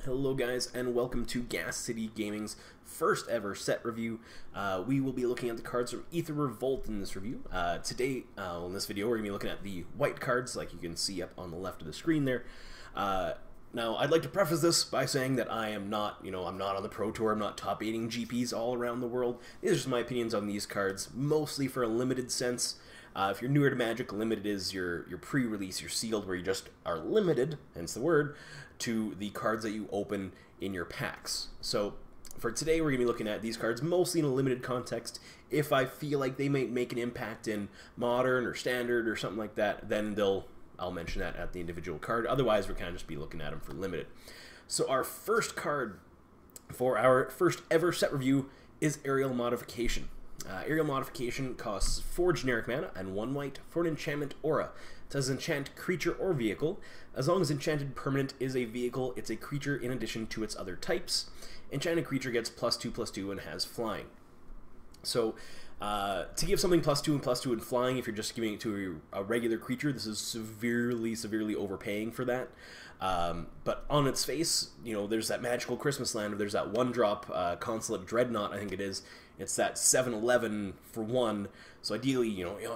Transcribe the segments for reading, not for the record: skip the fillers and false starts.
Hello guys, and welcome to Gas City Gaming's first ever set review. We will be looking at the cards from Aether Revolt in this review. Today, in this video, we're going to be looking at the white cards, like you can see up on the left of the screen there. Now, I'd like to preface this by saying that I am not, I'm not on the Pro Tour, I'm not top 8ing GPs all around the world. These are just my opinions on these cards, mostly for a limited sense. If you're newer to Magic, limited is your pre-release, your sealed, where you just are limited, hence the word, to the cards that you open in your packs. So for today, we're going to be looking at these cards mostly in a limited context. If I feel like they might make an impact in Modern or Standard or something like that, then I'll mention that at the individual card. Otherwise, we're kind of just be looking at them for limited. So our first card for our first ever set review is Aerial Modification. Aerial Modification costs 4 generic mana and 1 white for an enchantment aura. It says enchant creature or vehicle. As long as enchanted permanent is a vehicle, it's a creature in addition to its other types. Enchanted creature gets +2/+2 and has flying. So to give something +2 and +2 and flying, if you're just giving it to a regular creature, this is severely overpaying for that. But on its face, there's that magical Christmas land, or there's that 1-drop Consulate Dreadnought, I think it is. It's that 7/11 for 1. So ideally,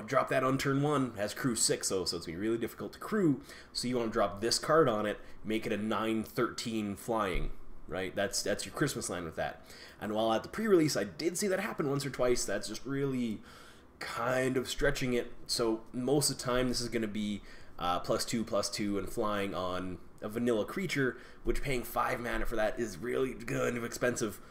drop that on turn 1. It has crew 6 though, so it's gonna be really difficult to crew. So you want to drop this card on it, make it a 9/13 flying. Right, that's your Christmas land with that. And while at the pre-release I did see that happen once or twice, that's just really kind of stretching it. So most of the time this is going to be +2/+2 and flying on a vanilla creature, which paying 5 mana for that is really kind of expensive.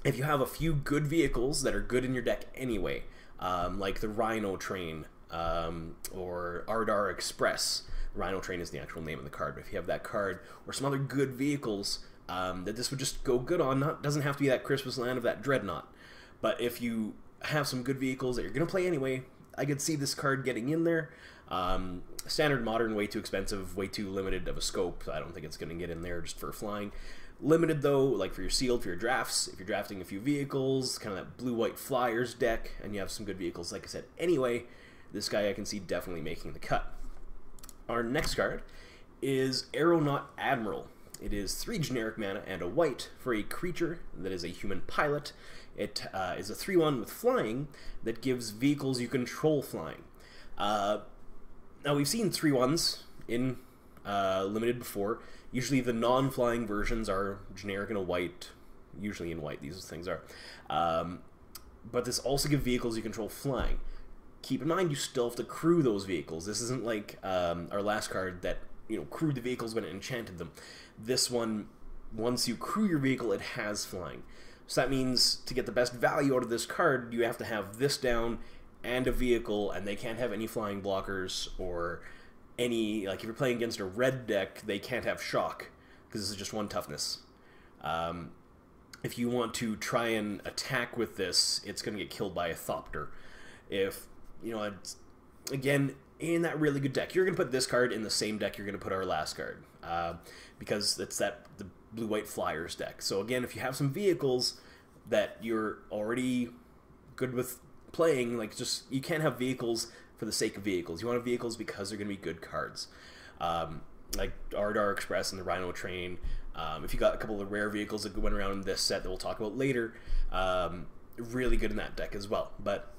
If you have a few good vehicles that are good in your deck anyway, like the Rhino Train or Ardar Express. Rhino Train is the actual name of the card, but if you have that card or some other good vehicles that this would just go good on, doesn't have to be that Christmas land of that Dreadnought, but if you have some good vehicles that you're going to play anyway, I could see this card getting in there. Standard Modern, way too expensive, way too limited of a scope, so I don't think it's going to get in there just for flying. Limited though, like for your sealed, for your drafts, if you're drafting a few vehicles, kind of that blue-white flyers deck, and you have some good vehicles, like I said, anyway, this guy I can see definitely making the cut. Our next card is Aeronaut Admiral. It is 3 generic mana and a white for a creature that is a human pilot. It is a 3/1 with flying that gives vehicles you control flying. Now we've seen 3/1s in limited before. Usually the non-flying versions are generic and a white, usually in white these things are. But this also gives vehicles you control flying. Keep in mind, you still have to crew those vehicles. This isn't like our last card that crewed the vehicles when it enchanted them. This one, once you crew your vehicle, it has flying. So that means to get the best value out of this card, you have to have this down and a vehicle, and they can't have any flying blockers or any, like if you're playing against a red deck, they can't have shock because this is just 1 toughness. If you want to try and attack with this, it's going to get killed by a Copter. If again, in that really good deck, you're going to put this card in the same deck you're going to put our last card, because it's the blue-white flyers deck. So again, if you have some vehicles that you're already good with playing, like you can't have vehicles for the sake of vehicles. You want to have vehicles because they're going to be good cards, like Ardar Express and the Rhino Train. If you got a couple of rare vehicles that went around in this set that we'll talk about later, really good in that deck as well. But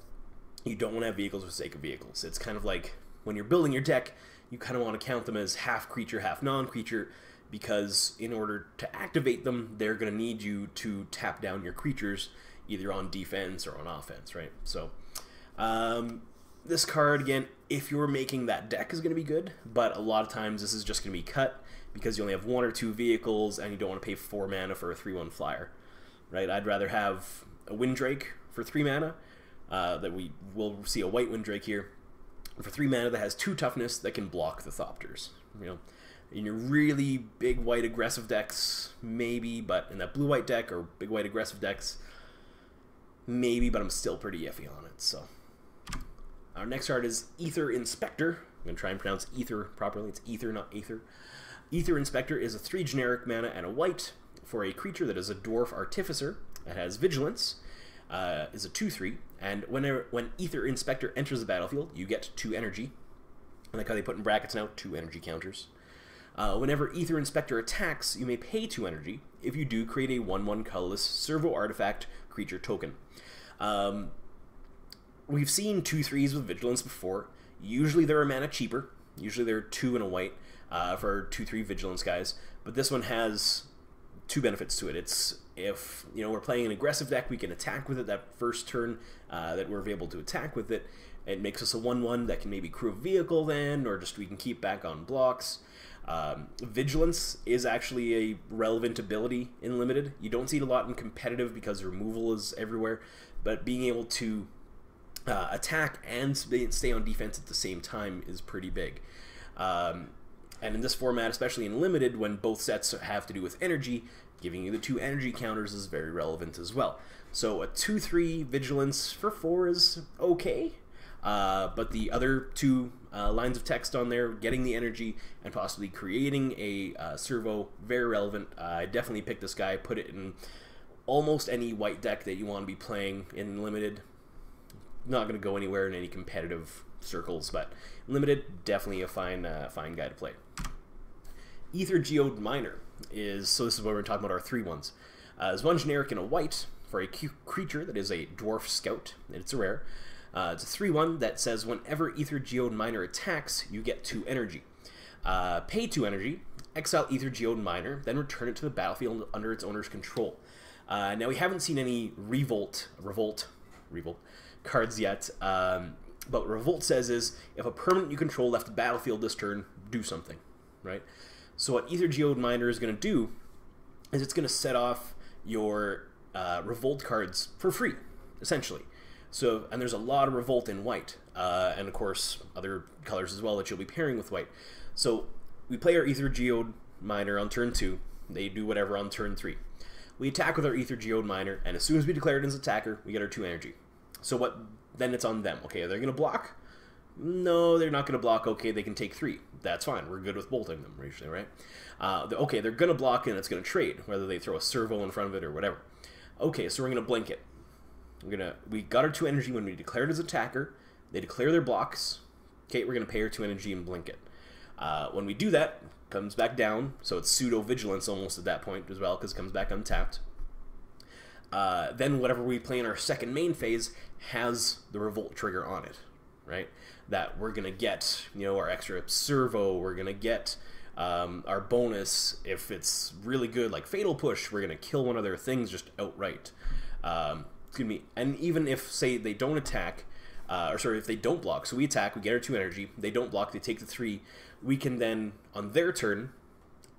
you don't want to have vehicles for the sake of vehicles. It's kind of like when you're building your deck, you kind of want to count them as half creature, half non-creature, because in order to activate them, they're going to need you to tap down your creatures, either on defense or on offense, right? So this card, again, if you're making that deck, is going to be good, but a lot of times this is just going to be cut because you only have 1 or 2 vehicles and you don't want to pay 4 mana for a 3/1 flyer, right? I'd rather have a Windrake for 3 mana, that we will see a white Windrake here for 3 mana that has 2 toughness that can block the Thopters. In your really big white aggressive decks, maybe, but in that blue-white deck or big white aggressive decks, maybe, but I'm still pretty iffy on it. So our next card is Aether Inspector. I'm going to try and pronounce Ether properly. It's Ether, not Aether. Aether Inspector is a 3 generic mana and a white for a creature that is a Dwarf Artificer. It has Vigilance, is a 2/3, and when Aether Inspector enters the battlefield, you get 2 energy. I like how they put in brackets now, 2 energy counters. Whenever Aether Inspector attacks, you may pay 2 energy. If you do, create a 1/1 colorless servo artifact creature token. We've seen 2/3s with Vigilance before. Usually they're a mana cheaper. Usually they're 2 and a white for 2/3 Vigilance guys. But this one has 2 benefits to it. It's if we're playing an aggressive deck, we can attack with it that first turn that we're able to attack with it. It makes us a 1/1 that can maybe crew a vehicle then, or just we can keep back on blocks. Vigilance is actually a relevant ability in Limited. You don't see it a lot in competitive because removal is everywhere, but being able to attack and stay on defense at the same time is pretty big. And in this format, especially in Limited, when both sets have to do with energy, giving you the 2 energy counters is very relevant as well. So a 2/3 Vigilance for 4 is okay. But the other 2 lines of text on there, getting the energy and possibly creating a servo, very relevant. I definitely picked this guy, put it in almost any white deck that you want to be playing in Limited. Not going to go anywhere in any competitive circles, but Limited, definitely a fine guy to play. Aether Geode Miner so this is where we're talking about our 3/1s. There's 1 generic and a white for a creature that is a Dwarf Scout. It's a rare. It's a 3/1 that says whenever Aether Geode Miner attacks, you get 2 energy. Pay 2 energy, exile Aether Geode Miner, then return it to the battlefield under its owner's control. Now we haven't seen any Revolt cards yet, but what Revolt says is if a permanent you control left the battlefield this turn, do something, right? So what Aether Geode Miner is going to do is it's going to set off your Revolt cards for free, essentially. So, and there's a lot of Revolt in white, and of course other colors as well that you'll be pairing with white. So we play our Aether Geode Miner on turn 2. They do whatever on turn 3. We attack with our Aether Geode Miner, and as soon as we declare it as attacker, we get our 2 energy. So what? Then it's on them. Okay, are they going to block? No, they're not going to block. Okay, they can take 3. That's fine. We're good with bolting them, usually, right? Okay, they're going to block, and it's going to trade, whether they throw a servo in front of it or whatever. Okay, so we're going to blink it. We got our 2 energy when we declared as attacker. They declare their blocks. Okay, we're gonna pay our 2 energy and blink it. When we do that, it comes back down, so it's pseudo vigilance almost at that point as well, because it comes back untapped. Then whatever we play in our second main phase has the Revolt trigger on it, right? That we're gonna get, our extra servo. We're gonna get our bonus if it's really good, like Fatal Push. We're gonna kill one of their things just outright. And even if, say, they don't attack, if they don't block, so we attack, we get our 2 energy, they don't block, they take the 3, we can then, on their turn,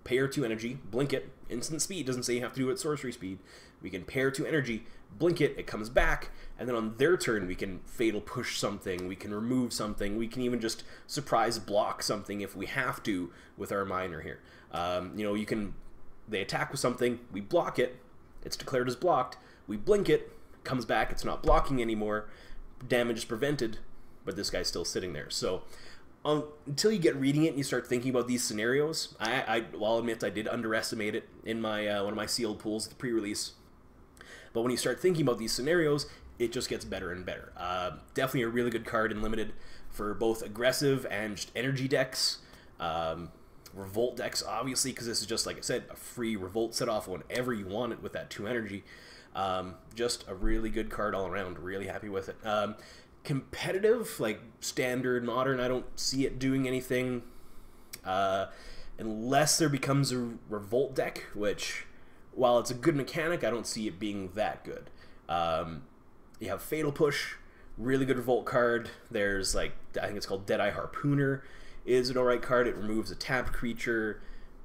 pay our 2 energy, blink it, instant speed, doesn't say you have to do it at sorcery speed, we can pay our 2 energy, blink it, it comes back, and then on their turn we can Fatal Push something, we can remove something, we can even just surprise block something if we have to with our miner here. They attack with something, we block it, it's declared as blocked, we blink it, comes back, it's not blocking anymore, damage is prevented, but this guy's still sitting there. So until you get reading it and you start thinking about these scenarios, I'll admit I did underestimate it in my one of my sealed pools at the pre-release, but when you start thinking about these scenarios, it just gets better and better. Definitely a really good card in Limited for both aggressive and just energy decks. Revolt decks, obviously, because this is just, like I said, a free Revolt set off whenever you want it with that 2 energy. Just a really good card all around. Really happy with it. Competitive, like standard, modern, I don't see it doing anything unless there becomes a Revolt deck, which, while it's a good mechanic, I don't see it being that good. You have Fatal Push, really good Revolt card. There's, I think it's called Deadeye Harpooner, is an alright card. It removes a tapped creature,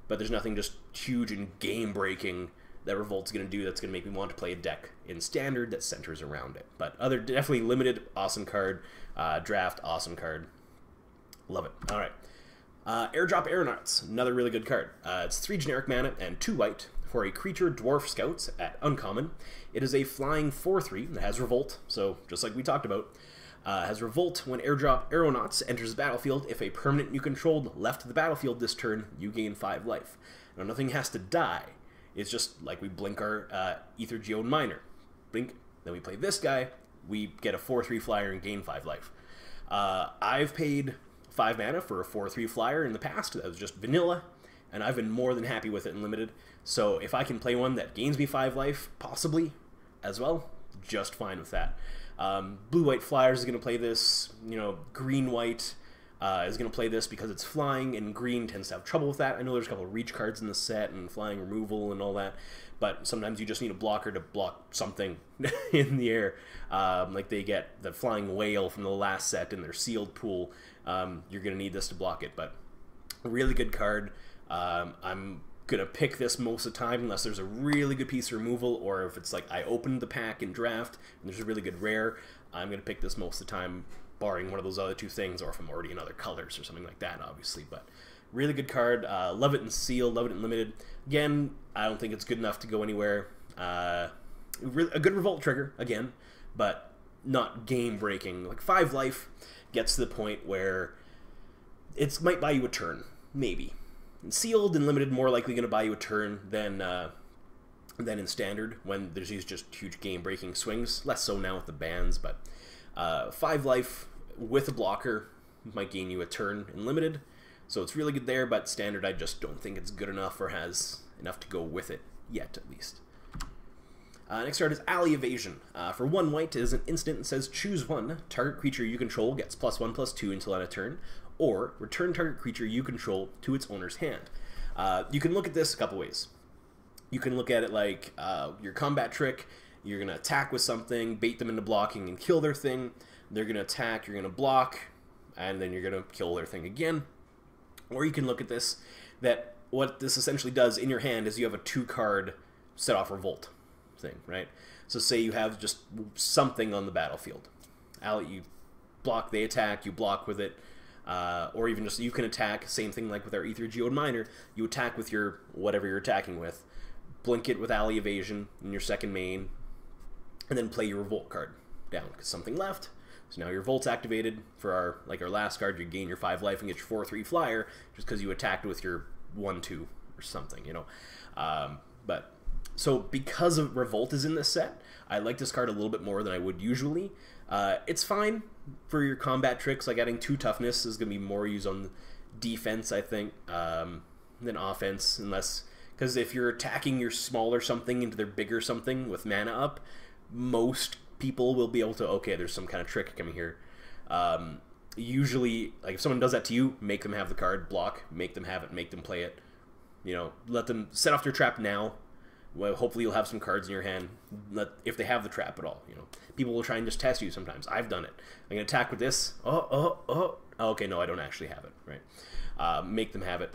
but there's nothing just huge and game-breaking that Revolt's going to do that's going to make me want to play a deck in Standard that centers around it. But definitely Limited, awesome card. Draft, awesome card. Love it. Alright. Airdrop Aeronauts, another really good card. It's 3 generic mana and 2 white for a creature Dwarf Scouts at Uncommon. It is a flying 4/3 that has Revolt, so just like we talked about. Has Revolt when Airdrop Aeronauts enters the battlefield. If a permanent you controlled left the battlefield this turn, you gain 5 life. Now, nothing has to die. It's just like we blink our Aether Geode Miner. Blink, then we play this guy, we get a 4/3 flyer and gain 5 life. I've paid 5 mana for a 4/3 flyer in the past. That was just vanilla, and I've been more than happy with it in Limited. So if I can play one that gains me 5 life, possibly, as well, just fine with that. Blue-White Flyers is going to play this, you know, Green-White is going to play this because it's flying, and green tends to have trouble with that. I know there's a couple of reach cards in the set, and flying removal and all that, but sometimes you just need a blocker to block something in the air. Like they get the Flying Whale from the last set in their sealed pool. You're going to need this to block it, but a really good card. I'm going to pick this most of the time unless there's a really good piece of removal, or if it's like I opened the pack in draft and there's a really good rare, I'm going to pick this most of the time, barring one of those other 2 things, or if I'm already in other colors or something like that, obviously. But really good card. Love it in sealed, love it in limited. Again, I don't think it's good enough to go anywhere. A good revolt trigger, again, but not game-breaking. Like 5 life gets to the point where it might buy you a turn, maybe. And sealed and limited, more likely going to buy you a turn than in standard, when there's these just huge game-breaking swings. Less so now with the bans, but 5 life with a blocker might gain you a turn in limited, so it's really good there, but standard I just don't think it's good enough, or has enough to go with it yet, at least. Next card is Aether Evasion. For 1 white, it is an instant. It says choose 1. Target creature you control gets +1/+2 until end of turn, or return target creature you control to its owner's hand. You can look at this a couple ways. You can look at it like your combat trick. You're going to attack with something, bait them into blocking, and kill their thing. They're going to attack, you're going to block, and then you're going to kill their thing again. Or you can look at this, that what this essentially does in your hand is you have a 2-card set off revolt thing, right? So say you have just something on the battlefield. You block, they attack, you block with it, or even just you can attack, same thing like with our Aether Geode Miner, you attack with your whatever you're attacking with, blink it with Aether Evasion in your second main, and then play your revolt card down, because something left. So now your Volt's activated. For our last card, you gain your 5 life and get your 4/3 flyer just because you attacked with your 1/2 or something, you know. But so because of Revolt is in this set, I like this card a little bit more than I would usually. It's fine for your combat tricks, like adding 2 toughness is going to be more used on defense, I think, than offense, unless, because if you're attacking your smaller something into their bigger something with mana up, most people will be able to, okay, there's some kind of trick coming here. Usually, like if someone does that to you, make them have the card, block, make them have it, make them play it. You know, let them set off their trap now. Well, hopefully you'll have some cards in your hand, if they have the trap at all. You know, people will try and just test you sometimes. I've done it. I'm going to attack with this. Oh, okay, no, I don't actually have it, right? Make them have it.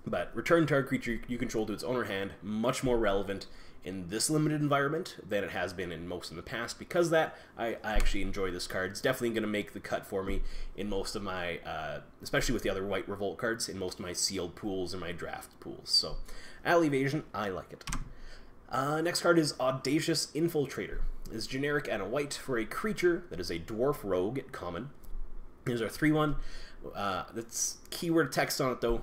But return target creature you control to its owner hand, much more relevant in this limited environment than it has been in most in the past. Because of that, I actually enjoy this card. It's definitely going to make the cut for me in most of my, especially with the other white Revolt cards, in most of my sealed pools and my draft pools. So, Aether Evasion, I like it. Next card is Audacious Infiltrator. It is generic and a white for a creature that is a dwarf rogue at common. Here's our 3/1. That's keyword text on it though,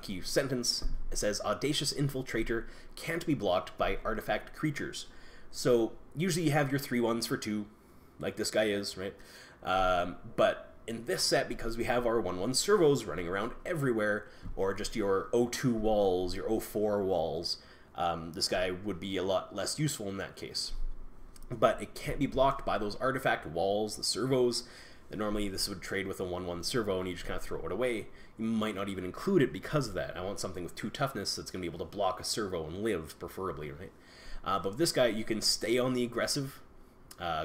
key sentence. It says Audacious Infiltrator can't be blocked by artifact creatures. So usually you have your 3/1s for 2, like this guy is, right? But in this set, because we have our 1/1 servos running around everywhere, or just your O2 walls, your O4 walls, this guy would be a lot less useful in that case. But it can't be blocked by those artifact walls, the servos. Normally this would trade with a 1/1 servo and you just kind of throw it away. You might not even include it because of that. I want something with 2 toughness that's going to be able to block a servo and live, preferably, right? But with this guy, you can stay on the aggressive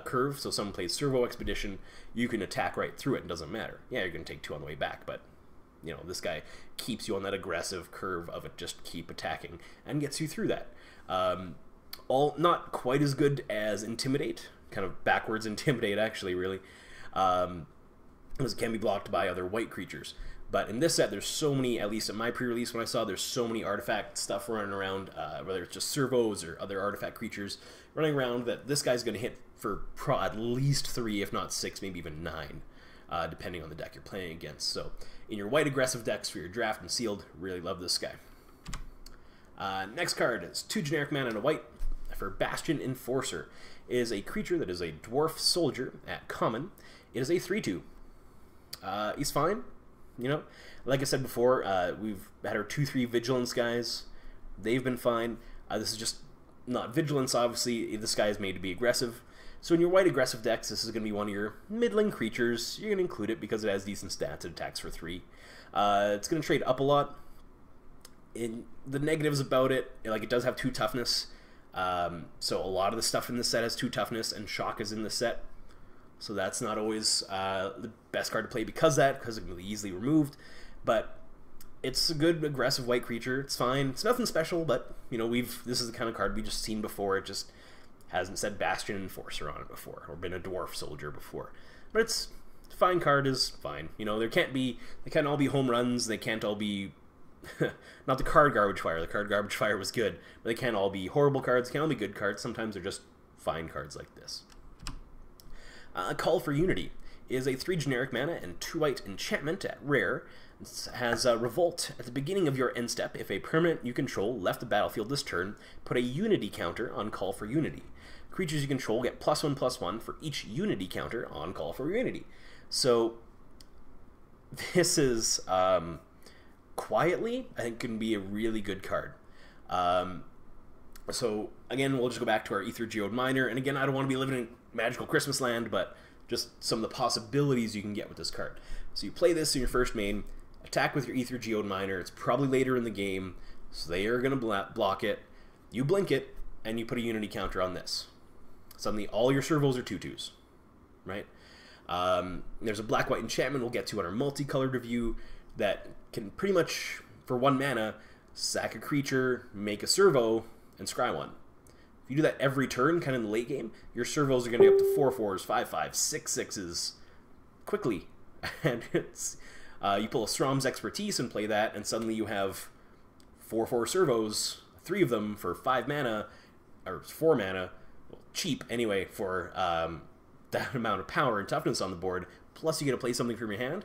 curve. So someone plays Servo Expedition, you can attack right through it, it doesn't matter. Yeah, you're going to take 2 on the way back, but you know, this guy keeps you on that aggressive curve of it, just keep attacking, and gets you through that. All not quite as good as Intimidate, kind of backwards Intimidate actually, really. Because it can be blocked by other white creatures. But in this set, there's so many, at least in my pre-release when I saw, there's so many artifact stuff running around, whether it's just servos or other artifact creatures running around, that this guy's going to hit for at least 3, if not 6, maybe even 9, depending on the deck you're playing against. So in your white aggressive decks for your draft and sealed, really love this guy. Next card is 2 generic mana and a white for Bastion Enforcer. It is a creature that is a dwarf soldier at common. It is a 3/2. He's fine. you know. Like I said before, we've had our 2/3 Vigilance guys. They've been fine. This is just not Vigilance, obviously. This guy is made to be aggressive. So in your white aggressive decks, this is going to be one of your middling creatures. You're going to include it because it has decent stats. It attacks for 3. It's going to trade up a lot. The negatives about it, like it does have 2 toughness. So a lot of the stuff in this set has 2 toughness, and shock is in the set. So that's not always the best card to play because it can be easily removed. But it's a good aggressive white creature. It's fine. It's nothing special, but you know, this is the kind of card we've just seen before. It just hasn't said Bastion Enforcer on it before, or been a dwarf soldier before. But it's a fine card is fine. You know, they can't all be home runs. They can't all be not the card garbage fire. The card garbage fire was good, but they can't all be horrible cards. They can't all be good cards. Sometimes they're just fine cards like this. Call for Unity is a 3 generic mana and 2 white enchantment at rare. It has Revolt. At the beginning of your end step, if a permanent you control left the battlefield this turn, put a Unity counter on Call for Unity. Creatures you control get +1/+1 for each Unity counter on Call for Unity. So this is quietly, I think, can be a really good card. So again, we'll just go back to our Aether Geode Miner, and again, I don't want to be living in magical Christmas land, but just some of the possibilities you can get with this card. So you play this in your first main, attack with your Aether Geode Miner. It's probably later in the game, so they are going to block it. You blink it, and you put a Unity counter on this. Suddenly, all your servos are 2/2s, right? There's a black-white enchantment we'll get to on our multicolored review that can pretty much, for 1 mana, sack a creature, make a servo, and scry 1. If you do that every turn, kind of in the late game, your servos are going to be up to 4/4s, 5/5s, 6/6s quickly. And it's you pull a Strom's Expertise and play that, and suddenly you have 4/4 servos, 3 of them for 5 mana, or 4 mana, well, cheap anyway, for that amount of power and toughness on the board, plus you get to play something from your hand.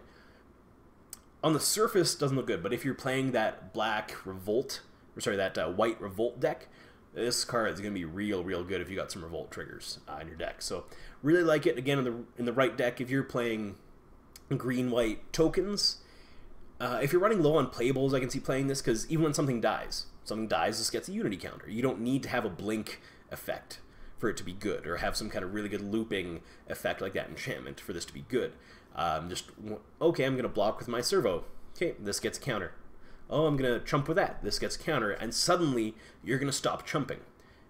On the surface, doesn't look good, but if you're playing that black Revolt, or sorry, that white Revolt deck, this card is going to be real good if you got some Revolt triggers in your deck. So really like it. Again, in the right deck, if you're playing green-white tokens, if you're running low on playables, I can see playing this, because even when something dies, this gets a Unity counter. You don't need to have a blink effect for it to be good, or have some kind of really good looping effect like that enchantment for this to be good. Okay, I'm going to block with my servo. Okay, this gets a counter. Oh, I'm going to chump with that. This gets a counter. And suddenly, you're going to stop chumping,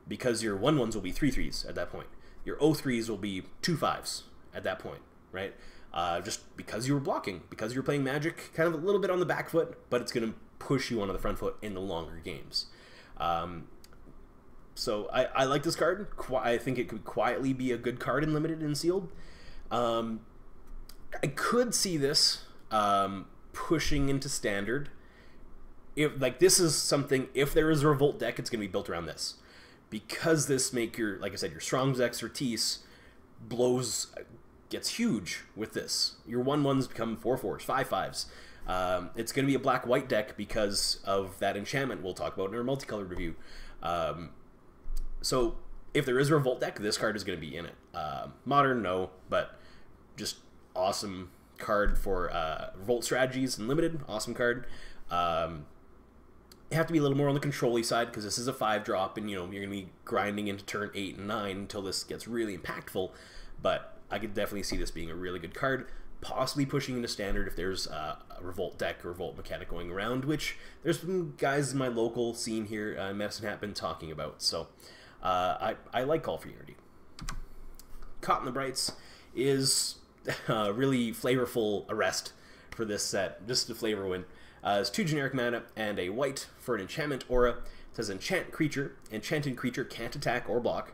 because your 1/1s will be 3/3s at that point. Your 0/3s will be 2/5s at that point, right? Just because you were blocking, because you were playing Magic kind of a little bit on the back foot, but it's going to push you onto the front foot in the longer games. So I like this card. I think it could quietly be a good card in Limited and Sealed. I could see this pushing into Standard. This is something, if there is a Revolt deck, it's going to be built around this. Because this make your, like I said, your Strom's Expertise gets huge with this. Your 1/1s become 4/4s, 5/5s. It's going to be a black-white deck because of that enchantment we'll talk about in our multicolored review. So if there is a Revolt deck, this card is going to be in it. Modern, no, but just awesome card for Revolt strategies and Limited. Awesome card. You have to be a little more on the control-y side, because this is a 5-drop, and you know, you're going to be grinding into turn 8 and 9 until this gets really impactful. But I could definitely see this being a really good card, possibly pushing into Standard if there's a Revolt deck or Revolt mechanic going around, which there's some guys in my local scene here in Medicine Hat been talking about. So I like Call for Unity. Caught in the Brights is a really flavorful arrest for this set, just a flavor win. It's 2 generic mana and a white for an enchantment aura. It says enchant creature. Enchanted creature can't attack or block.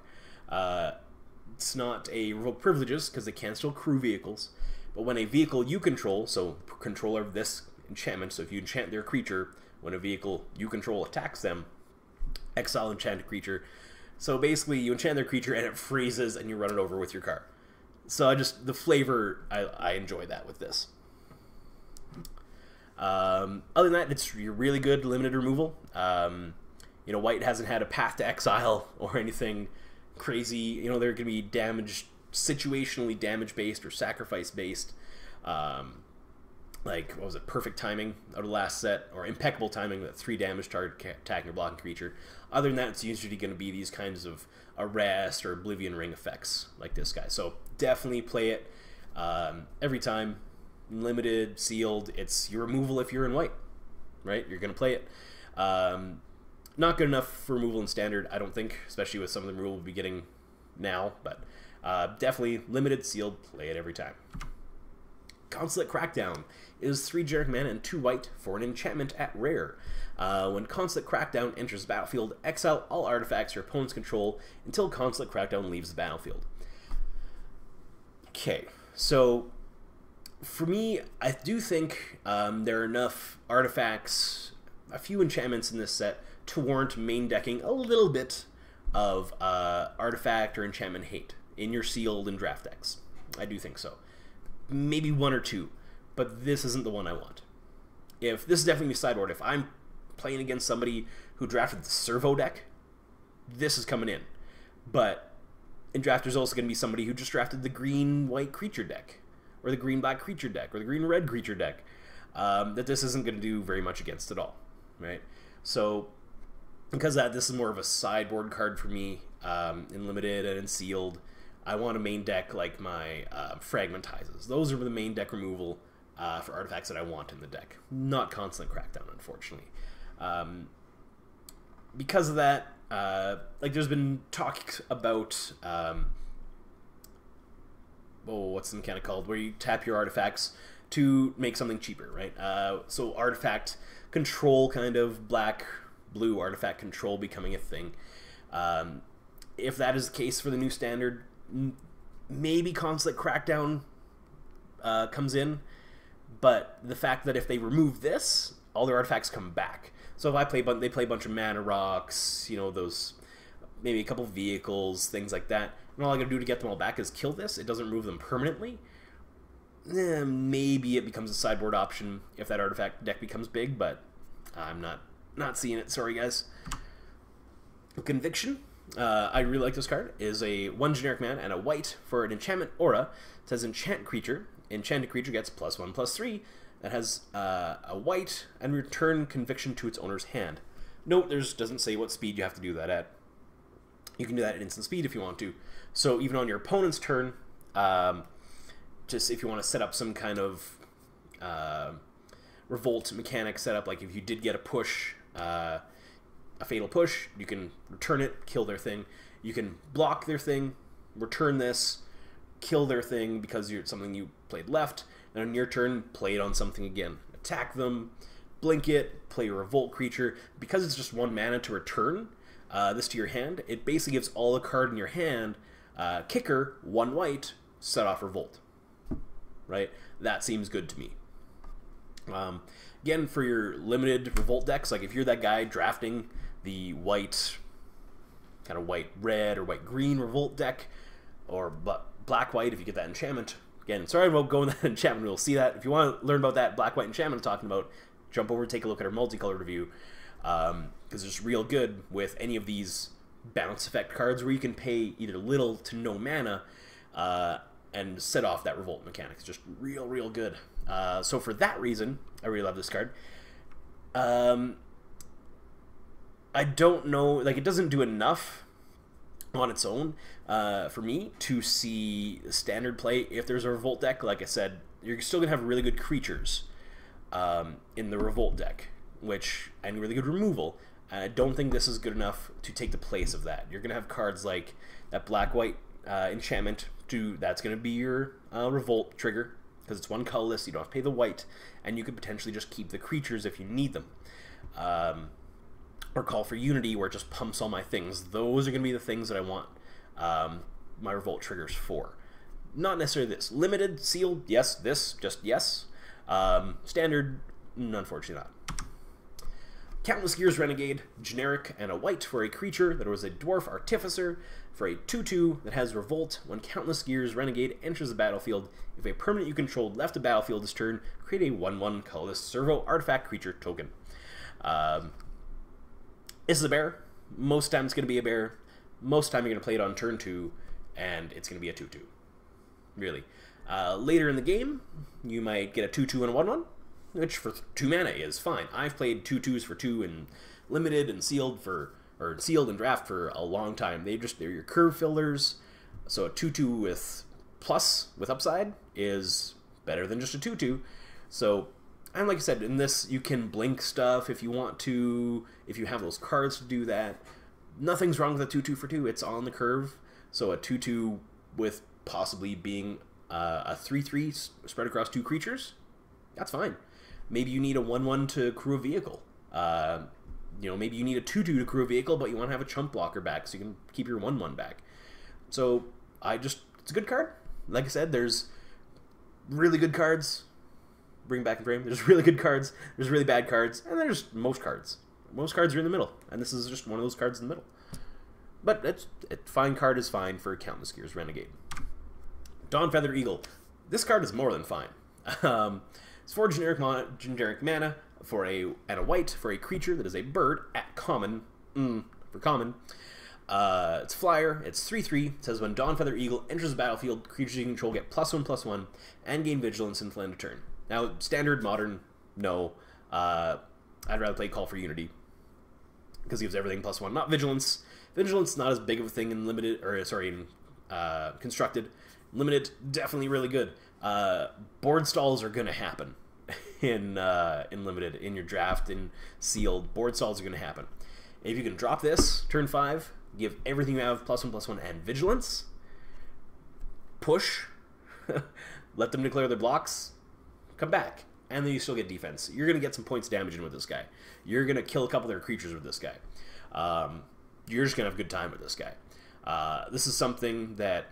It's not a Revolt Privileges, because they can still crew vehicles. But when a vehicle you control, so controller of this enchantment, so if you enchant their creature, when a vehicle you control attacks them, exile enchanted creature. So basically, you enchant their creature and it freezes and you run it over with your car. So the flavor, I enjoy that with this. Other than that, it's really good limited removal. You know, white hasn't had a path to exile or anything crazy. You know, they're going to be situationally damage based or sacrifice based. Like like, what was it, perfect timing out of the last set, or impeccable timing with 3 damage target attacking or blocking creature. Other than that, it's usually going to be these kinds of Arrest or Oblivion Ring effects like this guy. So definitely play it every time. Limited, sealed, it's your removal if you're in white, right? You're going to play it. Not good enough for removal in standard, I don't think, especially with some of the removal we'll be getting now, but definitely limited, sealed, play it every time. Consulate Crackdown is 3 generic mana and 2 white for an enchantment at rare. When Consulate Crackdown enters the battlefield, exile all artifacts your opponents control until Consulate Crackdown leaves the battlefield. Okay, so for me, I do think there are enough artifacts, a few enchantments in this set, to warrant main decking a little bit of artifact or enchantment hate in your sealed and draft decks. I do think so. Maybe 1 or 2, but this isn't the one I want. If this is definitely sideboard, if I'm playing against somebody who drafted the servo deck, this is coming in. But in draft, there's also going to be somebody who just drafted the green-white creature deck, or the green-black creature deck, or the green-red creature deck, that this isn't going to do very much against at all, right? So, because of that, this is more of a sideboard card for me, in limited and in sealed. I want a main deck like my Fragmentizes. Those are the main deck removal for artifacts that I want in the deck, not Consulate Crackdown, unfortunately. Because of that, like there's been talk about, what's the mechanic called, where you tap your artifacts to make something cheaper, right? So artifact control, kind of black-blue artifact control becoming a thing. If that is the case for the new standard, maybe Consulate Crackdown comes in, but the fact that if they remove this, all their artifacts come back. So if I play, they play a bunch of mana rocks, you know, those, maybe a couple vehicles, things like that, and all I gotta do to get them all back is kill this. It doesn't remove them permanently. Maybe it becomes a sideboard option if that artifact deck becomes big, but I'm not seeing it. Sorry, guys. Conviction. I really like this card. It is a 1 generic mana and a white for an enchantment aura. It says enchant creature. Enchanted creature gets +1/+3. That has a white and return conviction to its owner's hand. Note, doesn't say what speed you have to do that at. You can do that at instant speed if you want to. So even on your opponent's turn, just if you want to set up some kind of revolt mechanic setup, like if you did get a push, a fatal push, you can return it, kill their thing. You can block their thing, return this, kill their thing because it's something you played left, and on your turn, play it on something again. Attack them, blink it, play a revolt creature. Because it's just 1 mana to return this to your hand, it basically gives all the card in your hand, kicker, 1 white, set off revolt. Right? That seems good to me. Again, for your limited revolt decks, like if you're that guy drafting the white, kind of white-red or white-green revolt deck, or black-white if you get that enchantment. Again, sorry about going that enchantment, we'll see that. If you want to learn about that black-white enchantment I'm talking about, jump over and take a look at our multicolored review, because it's real good with any of these bounce effect cards where you can pay either little to no mana and set off that revolt mechanic. It's just real good. So for that reason, I really love this card. I don't know, like it doesn't do enough on its own for me to see standard play. If there's a revolt deck, like I said, you're still gonna have really good creatures in the revolt deck, and really good removal. And I don't think this is good enough to take the place of that. You're gonna have cards like that black-white enchantment. That's gonna be your revolt trigger because it's 1 colorless. You don't have to pay the white, and you could potentially just keep the creatures if you need them. Or Call for Unity, where it just pumps all my things. Those are going to be the things that I want my revolt triggers for. Not necessarily this. Limited, sealed, yes. This, just yes. Standard, unfortunately not. Countless Gears Renegade, generic and a white for a creature that was a Dwarf Artificer for a 2/2 that has Revolt. When Countless Gears Renegade enters the battlefield, if a permanent you controlled left the battlefield this turn, create a 1/1 colorless servo artifact creature token. This is a bear. Most times it's going to be a bear. Most time you're going to play it on turn 2, and it's going to be a 2/2. Really. Later in the game, you might get a 2/2 and a 1/1. which for 2 mana is fine. I've played 2/2s for 2 in limited and sealed and draft for a long time. They're your curve fillers. So a 2/2 with plus with upside is better than just a 2/2. So, and like I said, in this you can blink stuff if you want to, if you have those cards to do that. Nothing's wrong with a 2/2 for 2. It's on the curve. So a 2/2 with possibly being a 3/3 spread across 2 creatures, that's fine. Maybe you need a 1/1 to crew a vehicle. You know, maybe you need a 2/2 to crew a vehicle, but you want to have a chump blocker back so you can keep your 1/1 back. So it's a good card. Like I said, there's really good cards. Bring back in frame. There's really good cards. There's really bad cards, and there's most cards. Most cards are in the middle, and this is just one of those cards in the middle. But fine card is fine for Countless Gears Renegade. Dawnfeather Eagle. This card is more than fine. It's 4 generic mana and a white for a creature that is a bird at common. For common. It's flyer. It's 3/3. It says when Dawnfeather Eagle enters the battlefield, creatures you control get +1/+1 and gain vigilance until end of turn. Now, standard, modern, no. I'd rather play Call for Unity because it gives everything +1. Not vigilance. Vigilance not as big of a thing in limited, or sorry, in constructed. Limited, definitely really good. Board stalls are gonna happen in limited, in your draft, in sealed. Board stalls are gonna happen. If you can drop this turn 5, give everything you have +1/+1 and vigilance. Push. Let them declare their blocks. Come back. And then you still get defense. You're going to get some points damage in with this guy. You're going to kill a couple of their creatures with this guy. You're just going to have a good time with this guy. This is something that,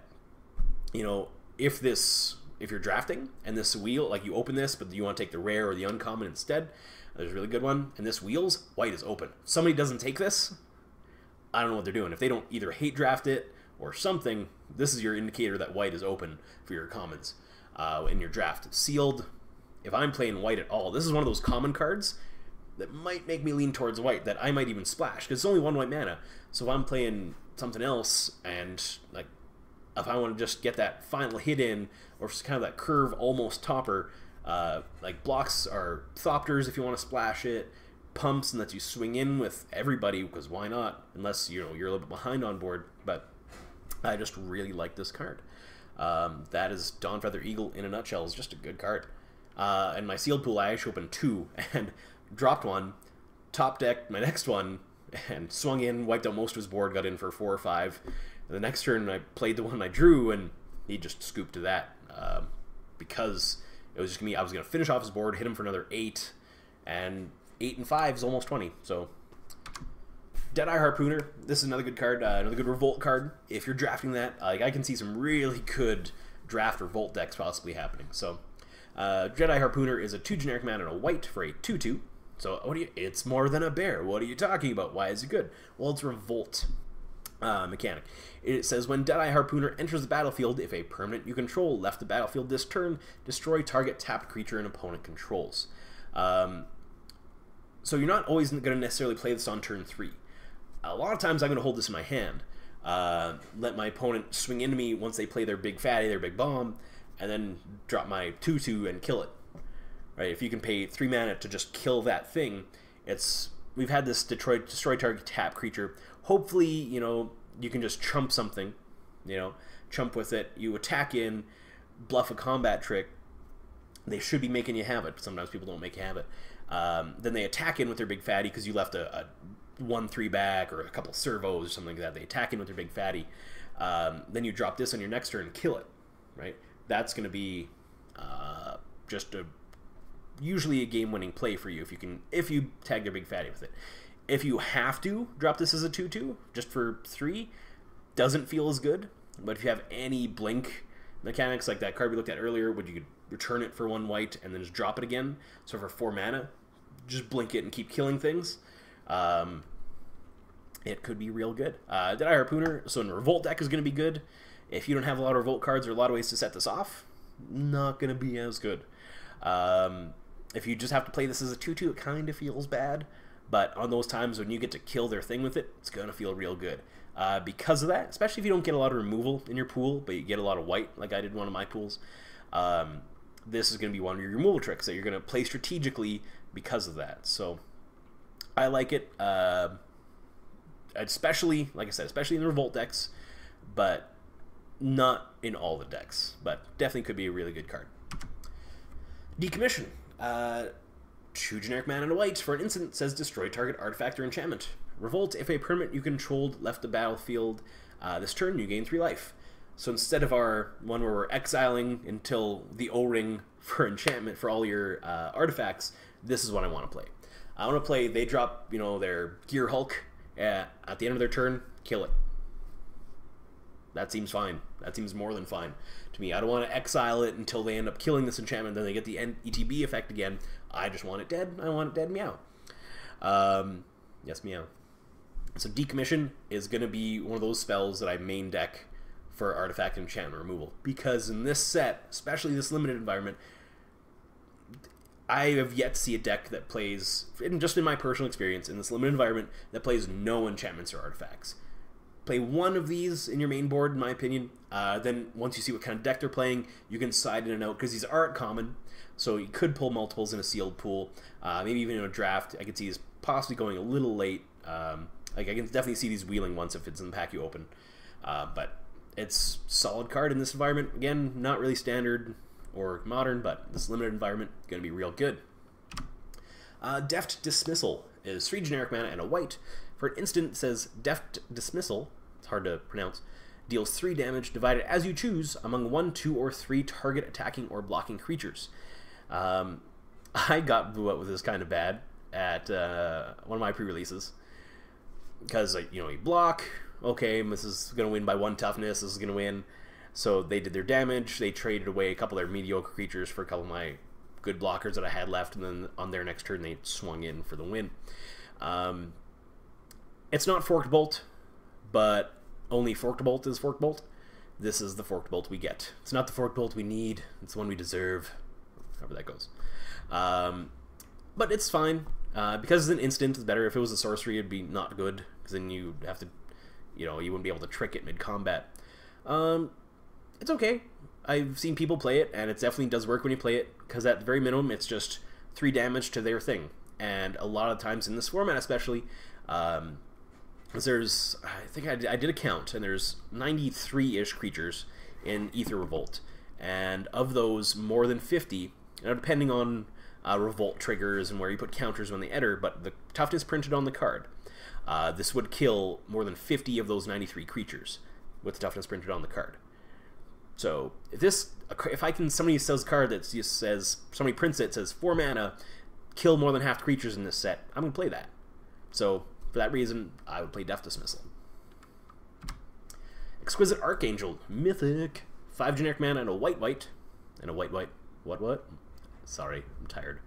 you know, if you're drafting and this wheel, like you open this, but you want to take the rare or the uncommon instead, there's a really good one. And this wheels, white is open. If somebody doesn't take this, I don't know what they're doing. If they don't either hate draft it or something, this is your indicator that white is open for your commons in your draft. Sealed, if I'm playing white at all, this is one of those common cards that might make me lean towards white, that I might even splash, because it's only 1 white mana. So if I'm playing something else, and like if I want to just get that final hit in, or just kind of that curve almost topper, like blocks are Thopters if you want to splash it, pumps and lets you swing in with everybody, because why not, unless you're a little bit behind on board. But I just really like this card. That is Dawnfeather Eagle in a nutshell. Is just a good card. And my sealed pool, I actually opened 2 and dropped 1, top decked my next one, and swung in, wiped out most of his board, got in for 4 or 5. And the next turn I played the one I drew, and he just scooped to that, because it was just gonna be, I was gonna finish off his board, hit him for another 8, and 8 and 5 is almost 20. So Deadeye Harpooner, this is another good card, another good Revolt card. If you're drafting that, like, I can see some really good draft Revolt decks possibly happening. So Deadeye Harpooner is a 2 generic mana and a white for a 2/2. So it's more than a bear. What are you talking about? Why is it good? Well, it's Revolt mechanic. It says when Deadeye Harpooner enters the battlefield, if a permanent you control left the battlefield this turn, destroy target tapped creature an opponent controls. So you're not always going to necessarily play this on turn 3. A lot of times I'm going to hold this in my hand, let my opponent swing into me once they play their big fatty, their big bomb, and then drop my 2/2 and kill it. Right? If you can pay 3 mana to just kill that thing, we've had this destroy target tap creature. Hopefully, you know, you can just chump something, you know, chump with it. You attack in, bluff a combat trick. They should be making you have it, but sometimes people don't make you have it. Then they attack in with their big fatty because you left a 1/3 back or a couple servos or something like that. They attack in with their big fatty. Then you drop this on your next turn and kill it, right? That's going to be just usually a game-winning play for you if you tag their big fatty with it. If you have to drop this as a 2/2 just for 3, doesn't feel as good. But if you have any blink mechanics like that card we looked at earlier, where you could return it for 1 white and then just drop it again, so for 4 mana, just blink it and keep killing things, it could be real good. Deadeye Harpooner, so in Revolt deck is going to be good. If you don't have a lot of Revolt cards or a lot of ways to set this off, not going to be as good. If you just have to play this as a 2/2, it kind of feels bad. But on those times when you get to kill their thing with it, it's going to feel real good. Because of that, especially if you don't get a lot of removal in your pool, but you get a lot of white, like I did in one of my pools, this is going to be one of your removal tricks that you're going to play strategically because of that. So I like it, especially, like I said, especially in the Revolt decks, but not in all the decks. But definitely could be a really good card. Decommission. 2 generic mana and a white. For an instant, says destroy target artifact or enchantment. Revolt. If a permanent you controlled left the battlefield this turn, you gain 3 life. So instead of our one where we're exiling until the O-ring for enchantment for all your artifacts, this is what I want to play. I want to play, they drop, you know, their Gear Hulk at the end of their turn, kill it. That seems fine. That seems more than fine to me. I don't want to exile it until they end up killing this enchantment, then they get the ETB effect again. I just want it dead. I want it dead, meow. Yes, meow. So Decommission is going to be one of those spells that I main deck for artifact and enchantment removal. Because in this set, especially this limited environment, I have yet to see a deck that plays, just in my personal experience, in this limited environment, that plays no enchantments or artifacts. Play one of these in your main board, in my opinion. Then once you see what kind of deck they're playing, you can side in and out, because these are common, so you could pull multiples in a sealed pool. Maybe even in a draft, I could see these possibly going a little late. Like I can definitely see these wheeling once if it's in the pack you open. But it's a solid card in this environment. Again, not really standard or modern, but this limited environment going to be real good. Deft Dismissal is 3 generic mana and a white. For an instant, it says Deft Dismissal, it's hard to pronounce, deals 3 damage divided as you choose among 1, 2, or 3 target attacking or blocking creatures. I got blew up with this kind of bad at one of my pre-releases. Because, like, you know, you block, okay, this is going to win by 1 toughness, this is going to win. So they did their damage, they traded away a couple of their mediocre creatures for a couple of my good blockers that I had left, and then on their next turn they swung in for the win. It's not Forked Bolt, but only Forked Bolt is Forked Bolt. This is the Forked Bolt we get. It's not the Forked Bolt we need, it's the one we deserve, however that goes. But it's fine. Because it's an instant, it's better. If it was a sorcery, it'd be not good, because then you'd have to, you know, you wouldn't be able to trick it mid-combat. It's okay. I've seen people play it, and it definitely does work when you play it, because at the very minimum, it's just 3 damage to their thing. And a lot of times in this format especially, there's, I think I did a count, and there's 93-ish creatures in Aether Revolt. And of those, more than 50, depending on Revolt triggers and where you put counters when they enter, but the toughness printed on the card. This would kill more than 50 of those 93 creatures with the toughness printed on the card. So if somebody sells a card that just says, somebody prints it, says 4 mana, kill more than half the creatures in this set, I'm gonna play that. So for that reason, I would play Deft Dismissal. Exquisite Archangel, Mythic, 5 generic mana and a white, and a white. What? Sorry, I'm tired.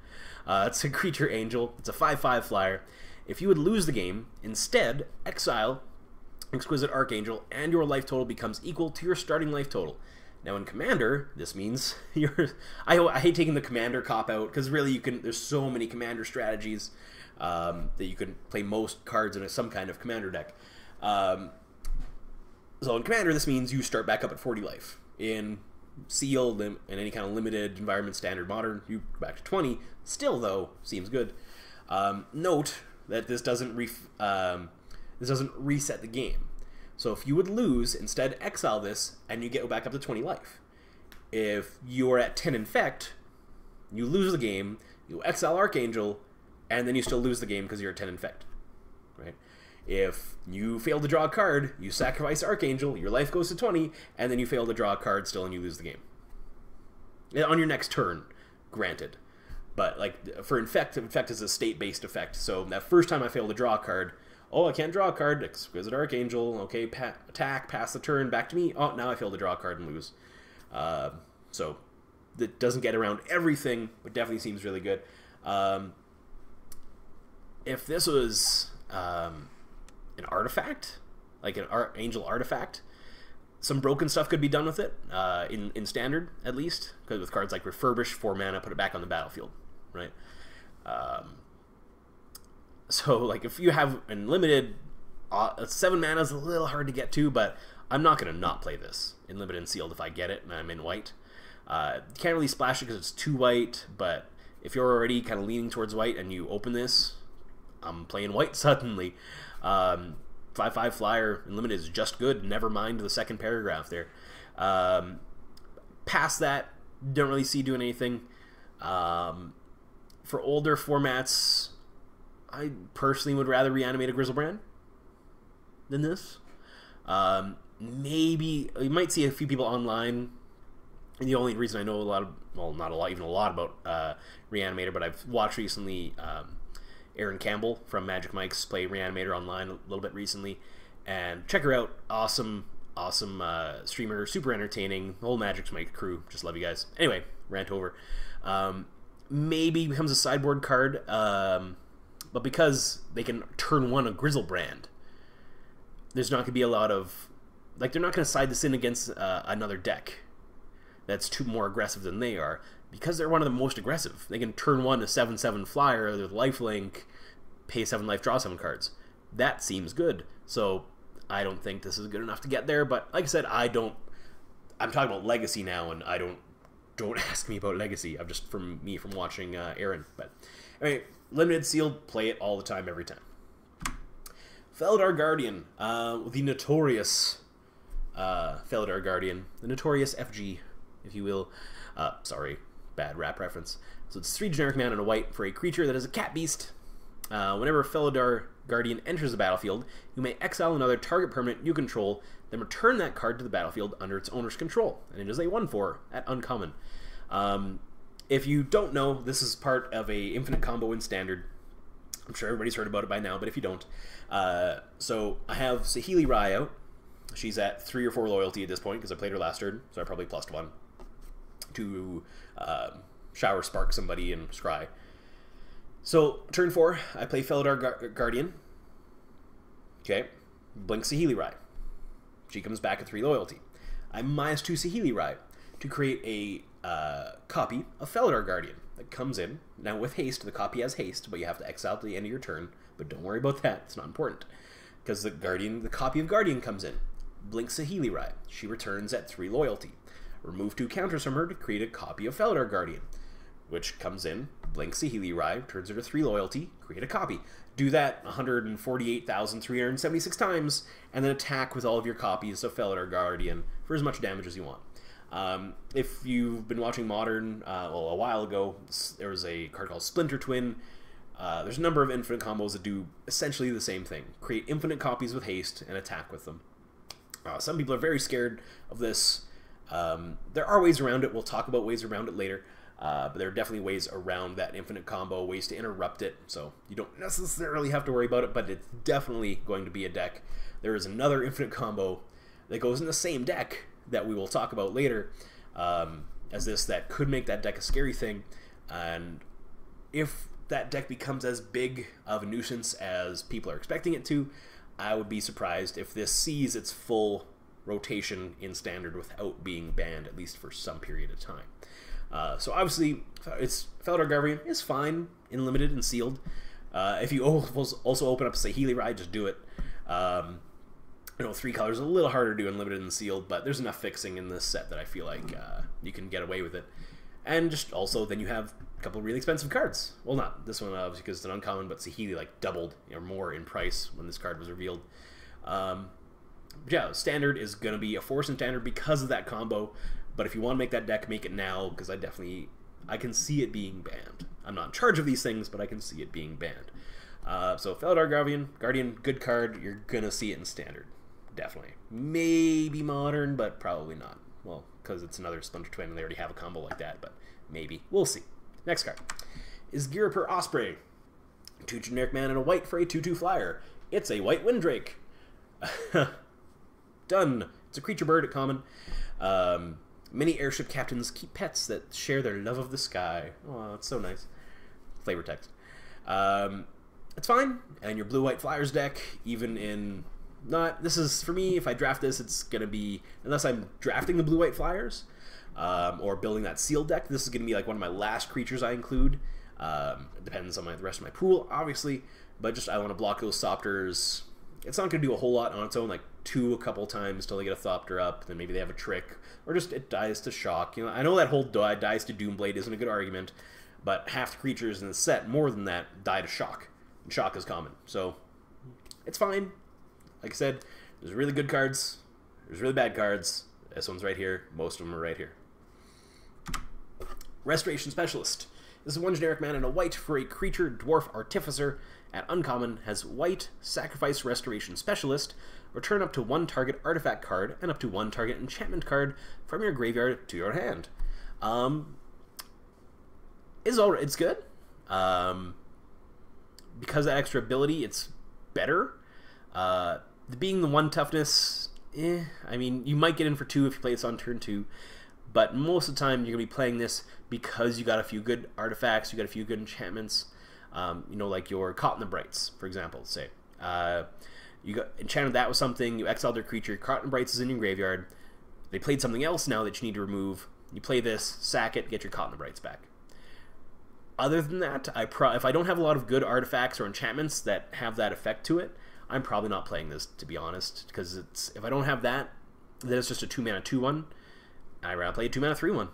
It's a creature angel. It's a 5/5 flyer. If you would lose the game, instead, exile Exquisite Archangel, and your life total becomes equal to your starting life total. Now in Commander, this means I hate taking the Commander cop-out, because really there's so many Commander strategies that you can play most cards in some kind of Commander deck. So in Commander, this means you start back up at 40 life. In Sealed and any kind of limited environment, standard, modern, you go back to 20. Still, though, seems good. Note that this doesn't reset the game. So if you would lose, instead exile this, and you get back up to 20 life. If you are at 10 infect, you lose the game, you exile Archangel, and then you still lose the game because you're at 10 infect. Right? If you fail to draw a card, you sacrifice Archangel, your life goes to 20, and then you fail to draw a card still and you lose the game. On your next turn, granted. But like for Infect is a state-based effect, so that first time I fail to draw a card, oh, I can't draw a card, Exquisite Archangel, okay, attack, pass the turn, back to me, oh, now I fail to draw a card and lose. So it doesn't get around everything, but definitely seems really good. If this was an artifact, like an Angel artifact, some broken stuff could be done with it, in Standard, at least, because with cards like Refurbish, 4 mana, put it back on the battlefield, right? So, like, if you have unlimited, 7 mana is a little hard to get to, but I'm not going to not play this in Limited and Sealed if I get it and I'm in white. You can't really splash it because it's too white, but if you're already kind of leaning towards white and you open this, I'm playing white suddenly. 5/5 flyer and limited is just good. Never mind the second paragraph there. Past that, don't really see doing anything. For older formats, I personally would rather reanimate a Grizzlebrand than this. Maybe you might see a few people online. And the only reason I know a lot of, well, not a lot, even a lot about Reanimator, but I've watched recently Aaron Campbell from Magic Mike's play Reanimator online a little bit recently, and check her out. Awesome streamer, super entertaining. The whole Magic Mike crew, just love you guys. Anyway, rant over. Maybe becomes a sideboard card, but because they can turn one a Grizzlebrand, there's not going to be a lot of, like, they're not going to side this in against another deck that's more aggressive than they are, because they're one of the most aggressive. They can turn one a 7/7 flyer with lifelink, pay 7 life, draw 7 cards. That seems good. So I don't think this is good enough to get there, but like I said, I'm talking about Legacy now, and don't ask me about Legacy. I'm just from watching Aaron. But anyway, limited, sealed, play it all the time, every time. Felour Guardian, the notorious Felour Guardian, the notorious FG, if you will. Sorry, bad rap reference. So it's 3 generic mana and a white for a creature that is a cat beast. Whenever Felour Guardian enters the battlefield, you may exile another target permanent you control, then return that card to the battlefield under its owner's control. And it is a 1/4 at uncommon. If you don't know, this is part of a infinite combo in Standard. I'm sure everybody's heard about it by now, but if you don't. So I have Saheeli Rai out. She's at 3 or 4 loyalty at this point, because I played her last turn, so I probably plussed 1 to Shower Spark somebody and scry. So, turn 4, I play Felour Guardian. Okay. Blink Saheeli Rai. She comes back at 3 loyalty. I -2 Saheeli Rai to create a copy of Felour Guardian that comes in. Now, with haste, the copy has haste, but you have to exile at the end of your turn. But don't worry about that. It's not important. Because the copy of Guardian comes in. Blink Saheeli Rai. She returns at 3 loyalty. Remove 2 counters from her to create a copy of Felour Guardian, which comes in, blink Saheeli Rai, turns her to 3 loyalty, create a copy. Do that 148,376 times, and then attack with all of your copies of Felour Guardian for as much damage as you want. If you've been watching Modern, well, a while ago, there was a card called Splinter Twin. There's a number of infinite combos that do essentially the same thing. Create infinite copies with haste and attack with them. Some people are very scared of this. There are ways around it. We'll talk about ways around it later. But there are definitely ways around that infinite combo, ways to interrupt it, so you don't necessarily have to worry about it, but it's definitely going to be a deck. There is another infinite combo that goes in the same deck that we will talk about later as this that could make that deck a scary thing, and if that deck becomes as big of a nuisance as people are expecting it to, I would be surprised if this sees its full rotation in Standard without being banned, at least for some period of time. So obviously, Felour Guardian is fine in Limited and Sealed. If you also open up Saheeli Rai, just do it. I know 3 colors is a little harder to do in Limited and Sealed, but there's enough fixing in this set that I feel like you can get away with it. And just also, then you have a couple of really expensive cards. Well, not this one, obviously, because it's an uncommon, but Saheeli like doubled or more in price when this card was revealed. Yeah, Standard is going to be a force in Standard because of that combo. But if you want to make that deck, make it now, because I can see it being banned. I'm not in charge of these things, but I can see it being banned. So Felour Guardian, good card. You're going to see it in Standard. Definitely. Maybe Modern, but probably not. Well, because it's another Splinter Twin, and they already have a combo like that, but maybe. We'll see. Next card is Gyro Osprey. 2 generic mana and a white for a 2/2 flyer. It's a white Windrake. Done. It's a creature bird at common. Many airship captains keep pets that share their love of the sky. Oh, that's so nice. Flavor text. It's fine. And your blue-white flyers deck, even in... This is, for me, if I draft this, it's going to be... Unless I'm drafting the blue-white flyers, or building that sealed deck, this is going to be like one of my last creatures I include. It depends on the rest of my pool, obviously. But just, I want to block those Sopters. It's not going to do a whole lot on its own, like 2 a couple times till they get a Thopter up, then maybe they have a trick, or just it dies to shock. You know, I know that whole dies to Doomblade isn't a good argument, but half the creatures in the set, more than that, die to shock. And shock is common, so it's fine. Like I said, there's really good cards, there's really bad cards. This one's right here, most of them are right here. Restoration Specialist. This is 1 generic mana and a white for a creature Dwarf Artificer. At uncommon, has white, sacrifice Restoration Specialist, return up to 1 target artifact card and up to 1 target enchantment card from your graveyard to your hand. It's good. Because of that extra ability, it's better. Being the 1 toughness, I mean, you might get in for 2 if you play this on turn 2, but most of the time you're going to be playing this because you got a few good artifacts, you got a few good enchantments. You know, like your Caught in the Brights, for example, say. You got enchanted that with something, you exiled their creature, Caught in the Brights is in your graveyard, they played something else now that you need to remove, you play this, sack it, get your Caught in the Brights back. Other than that, if I don't have a lot of good artifacts or enchantments that have that effect to it, I'm probably not playing this, to be honest, because if I don't have that, then it's just a 2 mana 2/1. I'd rather play a 2 mana 3/1,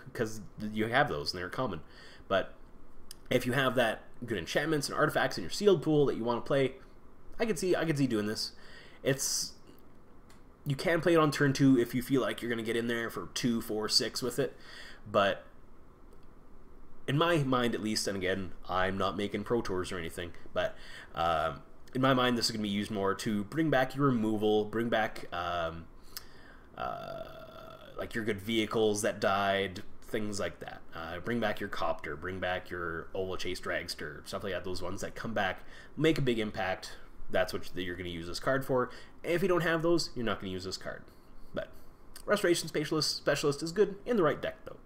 because you have those and they're common. But if you have that good enchantments and artifacts in your sealed pool that you want to play, I could see doing this. You can play it on turn 2 if you feel like you're going to get in there for 2, 4, 6 with it, but in my mind at least, and again, I'm not making Pro Tours or anything, but in my mind this is going to be used more to bring back your removal, bring back like your good vehicles that died, things like that. Bring back your Copter, bring back your Ola Chase Dragster, stuff like that. Those ones that come back, make a big impact. That's what you're going to use this card for. If you don't have those, you're not going to use this card. But Restoration Specialist is good in the right deck, though.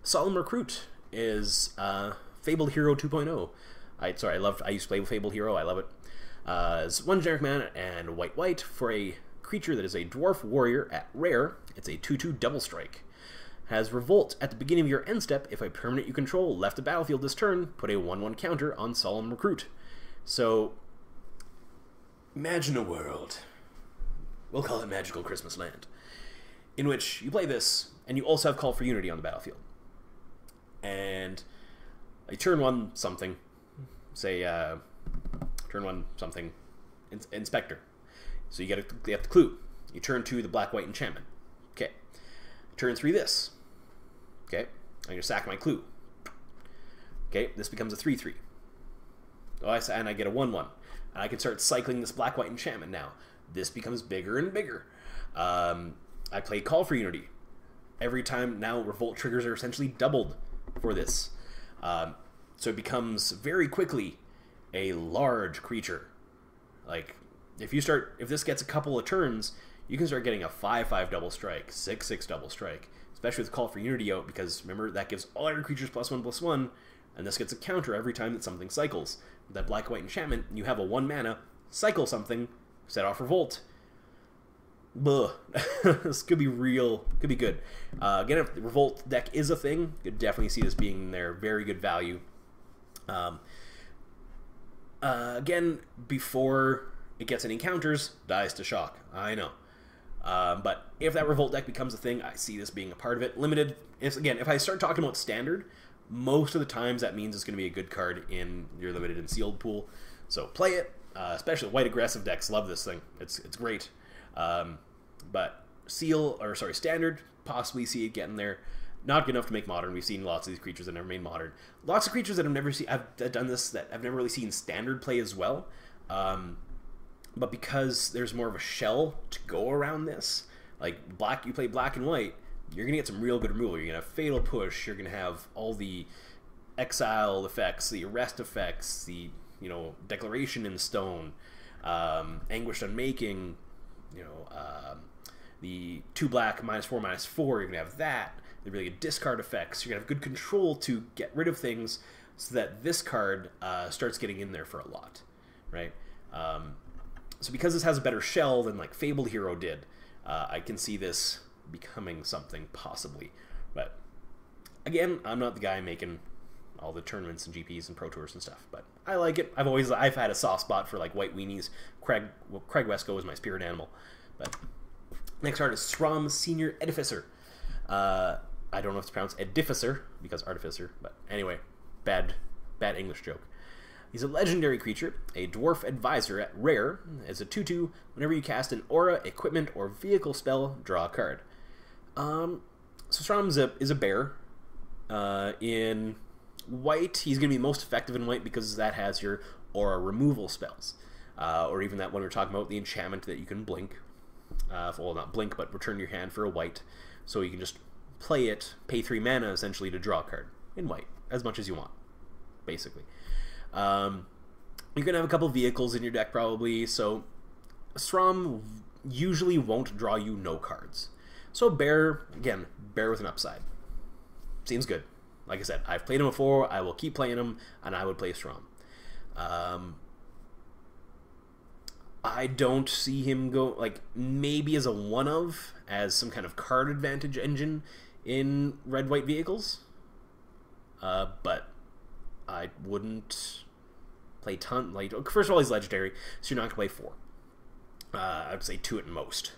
Solemn Recruit is Fabled Hero 2.0. I used to play with Fabled Hero. I love it. It's 1 generic mana and white for a creature that is a Dwarf Warrior at rare. It's a 2/2 double strike. Has Revolt at the beginning of your end step. If a permanent you control left the battlefield this turn, put a 1/1 counter on Solemn Recruit. So, imagine a world, we'll call it Magical Christmas Land, in which you play this, and you also have Call for Unity on the battlefield. And a turn 1 something, say turn 1 something, Inspector. So you have the clue. You turn 2 the black-white enchantment. Okay. Turn 3 this. Okay. I'm going to sack my clue. Okay, this becomes a 3/3. Oh, and I get a 1/1. And I can start cycling this black-white enchantment now. This becomes bigger and bigger. I play Call for Unity. Every time now Revolt triggers are essentially doubled for this. So it becomes very quickly a large creature. Like, if this gets a couple of turns, you can start getting a 5/5 double strike, 6/6 double strike, especially with Call for Unity out, because remember, that gives all your creatures +1/+1, and this gets a counter every time that something cycles. With that black-white enchantment, you have a 1 mana, cycle something, set off Revolt. Buh. This could be could be good. Again, if the Revolt deck is a thing, you could definitely see this being their very good value. Again, before it gets any counters, dies to shock. I know. But if that Revolt deck becomes a thing, I see this being a part of it. Limited, if I start talking about Standard, most of the times that means it's going to be a good card in your Limited and Sealed pool. So play it, especially white aggressive decks love this thing. It's great. But Standard, possibly see it getting there. Not good enough to make Modern. We've seen lots of these creatures that never made Modern. Lots of creatures that I've done this that I've never really seen Standard play as well. But because there's more of a shell to go around this, like you play black and white, you're going to get some real good removal. You're going to have Fatal Push, you're going to have all the exile effects, the arrest effects, the, Declaration in Stone, Anguished Unmaking, the 2 black, -4/-4, you're going to have that. They're really good discard effects. You're going to have good control to get rid of things so that this card starts getting in there for a lot, right? So because this has a better shell than like Fabled Hero did, I can see this becoming something possibly. But again, I'm not the guy making all the tournaments and GPs and Pro Tours and stuff, but I like it. I've had a soft spot for like white weenies. Craig Wesco is my spirit animal. But next card is Srom Senior Edificer. I don't know if it's pronounced Edificer because Artificer, but anyway, bad English joke. He's a legendary creature, a dwarf advisor at rare. As a 2/2, whenever you cast an aura, equipment, or vehicle spell, draw a card. So Srom is a bear. In white, he's going to be most effective in white because that has your aura removal spells. Or even that one we were talking about, the enchantment that you can blink. Well, not blink, but return your hand for a white. So you can just play it, pay 3 mana essentially to draw a card in white, as much as you want, basically. You're going to have a couple vehicles in your deck probably, so Srom usually won't draw you no cards. So bear, again, bear with an upside. Seems good. Like I said, I've played him before, I will keep playing him, and I would play Srom. I don't see him go, like, maybe as a one-of, as some kind of card advantage engine in red-white vehicles. But I wouldn't play ton, like, first of all, he's legendary, so you're not going to play 4. I would say 2 at most.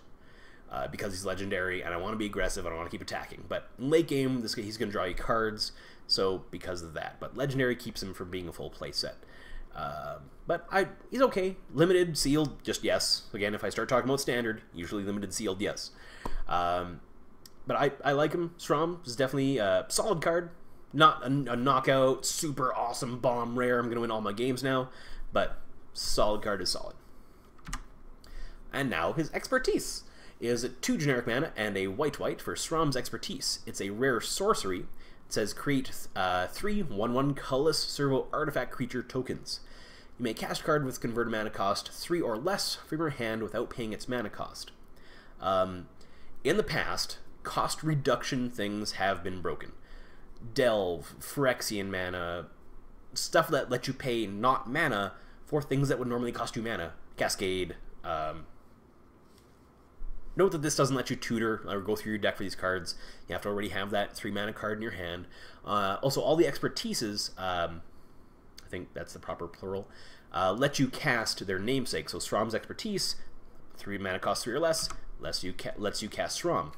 Because he's legendary, and I want to be aggressive, I don't want to keep attacking. But in late game, he's going to draw you cards, so because of that. But legendary keeps him from being a full play set. But he's okay. Limited, sealed, just yes. Again, if I start talking about standard, usually limited, sealed, yes. But I like him. Srom is definitely a solid card. Not a knockout, super awesome bomb rare, I'm going to win all my games now. But solid card is solid. And now his expertise is 2 generic mana and a white for Srom's Expertise. It's a rare sorcery. It says create 3 1/1 colorless servo artifact creature tokens. You may cast a card with converted mana cost 3 or less from your hand without paying its mana cost. In the past, cost reduction things have been broken. Delve, Phyrexian mana, stuff that let you pay not mana for things that would normally cost you mana. Cascade, note that this doesn't let you tutor or go through your deck for these cards. You have to already have that 3 mana card in your hand. Also, all the expertises, I think that's the proper plural, let you cast their namesake. So Srom's Expertise, 3 mana cost 3 or less, lets you cast Srom.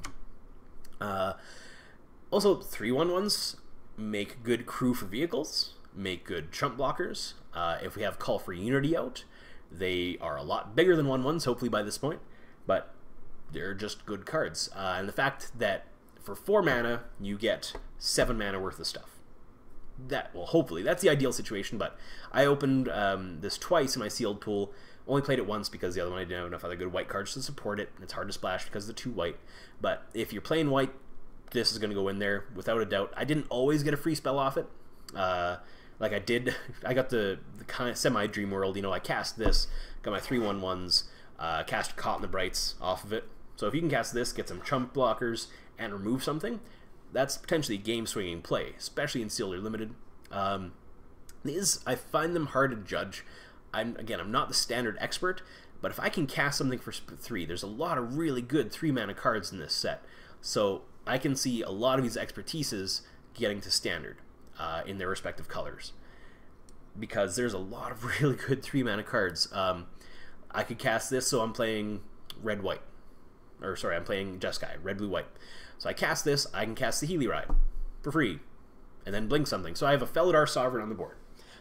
Also, 3/1/1s make good crew for vehicles, make good chump blockers. If we have Call for Unity out, they are a lot bigger than 1/1s, hopefully by this point, but they're just good cards. And the fact that for 4 mana, you get 7 mana worth of stuff. Well, hopefully, that's the ideal situation, but I opened this twice in my sealed pool. Only played it once because the other one I didn't have enough other good white cards to support it. It's hard to splash because of the 2 white. But if you're playing white, this is going to go in there without a doubt. I didn't always get a free spell off it. Like I did, I got the kind of semi-dream world. You know, I cast this, got my 3/1/1s, cast Caught in the Brights off of it. So if you can cast this, get some chump blockers, and remove something, that's potentially game-swinging play, especially in sealed or limited. I find them hard to judge. I'm not the standard expert, but if I can cast something for 3, there's a lot of really good 3 mana cards in this set. So I can see a lot of these expertises getting to standard in their respective colors, because there's a lot of really good 3 mana cards. I could cast this, so I'm playing red-white. Or sorry, I'm playing Jeskai, red-blue-white. So I cast this, I can cast the Healy Ride for free, and then blink something. So I have a Felour Sovereign on the board.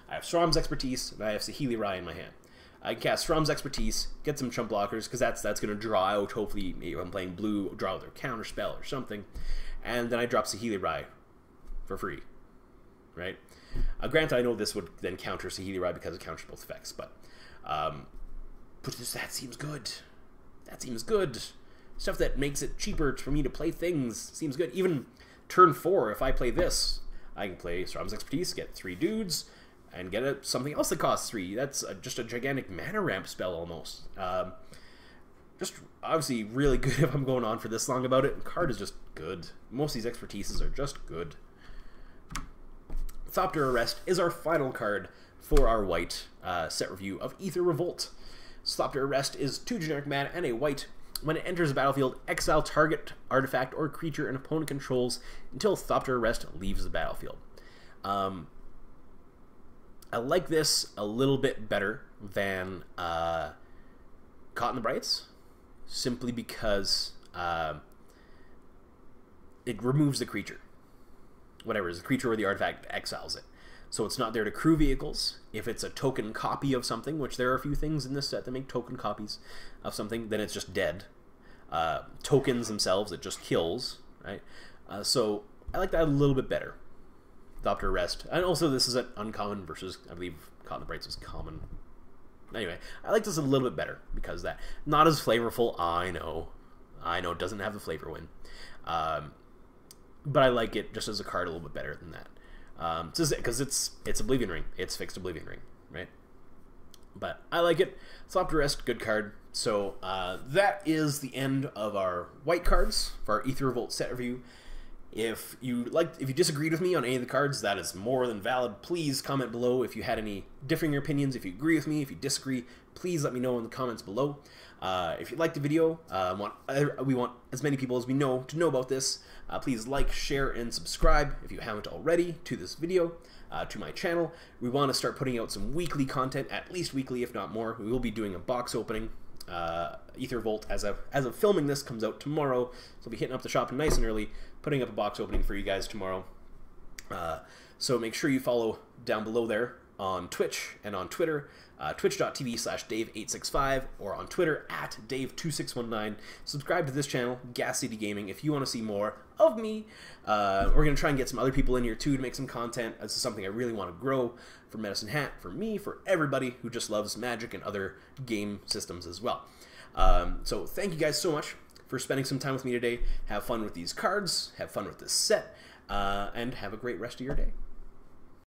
I have Srom's Expertise, and I have Saheeli Rai in my hand. I can cast Srom's Expertise, get some chump blockers, because that's going to draw out, hopefully, if I'm playing blue, draw their counter spell or something, and then I drop Saheeli Rai for free, right? Granted, I know this would then counter Saheeli Rai because it counters both effects, but that seems good. That seems good. Stuff that makes it cheaper for me to play things seems good. Even turn 4, if I play this, I can play Srom's Expertise, get 3 dudes, and get something else that costs 3. That's just a gigantic mana ramp spell almost. Just obviously really good if I'm going on for this long about it. The card is just good. Most of these expertises are just good. Copter Arrest is our final card for our white set review of Aether Revolt. Copter Arrest is 2 generic mana and a white. When it enters the battlefield, exile target artifact or creature an opponent controls until Copter Arrest leaves the battlefield. I like this a little bit better than Caught in the Brights, simply because it removes the creature. Whatever, is the creature or the artifact exiles it. So it's not there to crew vehicles. If it's a token copy of something, which there are a few things in this set that make token copies of something, then it's just dead. Tokens themselves, it just kills, right? So I like that a little bit better. Copter Arrest. And also this is an uncommon versus, I believe, Caught in the Brights was common. Anyway, I like this a little bit better because of that. Not as flavorful, I know. I know it doesn't have the flavor win. But I like it just as a card a little bit better than that. Because it's Oblivion Ring. It's fixed Oblivion Ring, right? But I like it. Copter Arrest, good card. So that is the end of our white cards for our Aether Revolt set review. If you disagreed with me on any of the cards, that is more than valid. Please comment below if you had any differing opinions. If you agree with me, if you disagree, please let me know in the comments below. If you liked the video, we want as many people as we know to know about this. Please like, share, and subscribe if you haven't already to this video, to my channel. We want to start putting out some weekly content, at least weekly, if not more. We will be doing a box opening. Aether Revolt, as of filming this, comes out tomorrow, so I'll be hitting up the shop nice and early, putting up a box opening for you guys tomorrow. So make sure you follow down below there on Twitch and on Twitter, twitch.tv/Dave865, or on Twitter @Dave2619. Subscribe to this channel, Gas City Gaming, if you want to see more of me. We're going to try and get some other people in here too to make some content. This is something I really want to grow for Medicine Hat, for me, for everybody who just loves Magic and other game systems as well. So thank you guys so much for spending some time with me today. Have fun with these cards, have fun with this set, and have a great rest of your day.